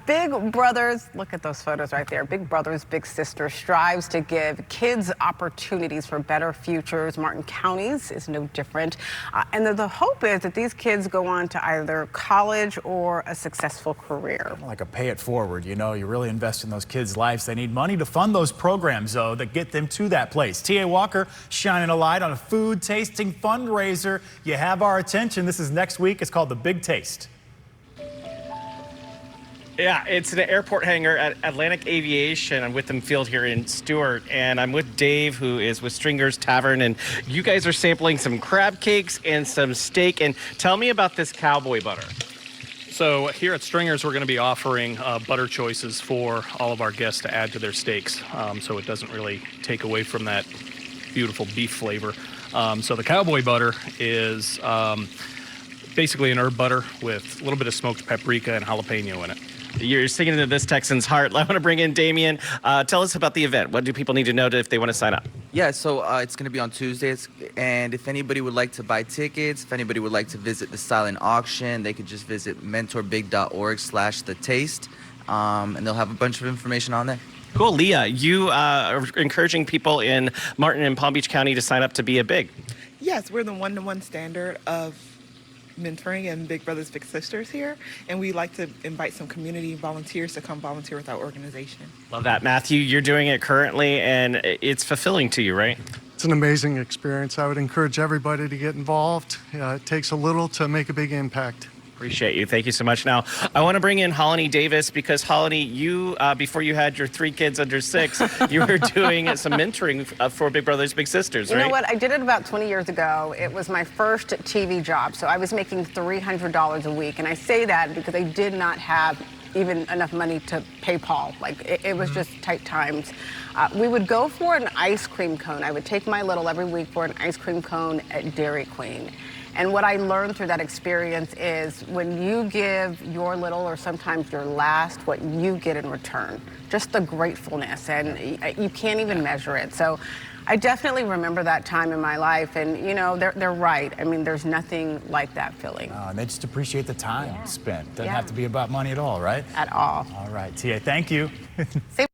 Big Brothers, look at those photos right there. Big Brothers Big Sisters strives to give kids opportunities for better futures. Martin County's is no different. And the hope is that these kids go on to either college or a successful career. Like a pay it forward, you know, you really invest in those kids' lives. They need money to fund those programs, though, that get them to that place. T.A. Walker shining a light on a food tasting fundraiser. You have our attention. This is next week. It's called The Big Taste. Yeah, it's an airport hangar at Atlantic Aviation. I'm with them field here in Stuart, and I'm with Dave, who is with Stringer's Tavern, and you guys are sampling some crab cakes and some steak. And tell me about this cowboy butter. So here at Stringer's, we're going to be offering butter choices for all of our guests to add to their steaks, so it doesn't really take away from that beautiful beef flavor. So the cowboy butter is basically an herb butter with a little bit of smoked paprika and jalapeno in it. You're singing to this Texan's heart. I want to bring in Damien. Tell us about the event. What do people need to know if they want to sign up? Yeah, so it's going to be on Tuesdays, and if anybody would like to buy tickets, if anybody would like to visit the silent auction, they could just visit mentorbig.org/thetaste, and they'll have a bunch of information on there. Cool. Leah, you are encouraging people in Martin and Palm Beach County to sign up to be a Big. Yes, we're the one-to-one standard of mentoring and Big Brothers Big Sisters here, and we like to invite some community volunteers to come volunteer with our organization. Love that. Matthew, you're doing it currently, and it's fulfilling to you, right? It's an amazing experience. I would encourage everybody to get involved. It takes a little to make a big impact. Appreciate you. Thank you so much. Now, I want to bring in Holly Davis because, Holly, you, before you had your 3 kids under 6, you were doing some mentoring for Big Brothers Big Sisters, right? You know what? I did it about 20 years ago. It was my first TV job, so I was making $300 a week. And I say that because I did not have even enough money to pay Paul. Like, it was just tight times. We would go for an ice cream cone. I would take my little every week for an ice cream cone at Dairy Queen. And what I learned through that experience is when you give your little or sometimes your last, what you get in return, just the gratefulness, and you can't even measure it. So I definitely remember that time in my life, and you know, they're right. I mean, there's nothing like that feeling. And they just appreciate the time spent. Doesn't have to be about money at all, right? At all. All right, T.A., thank you.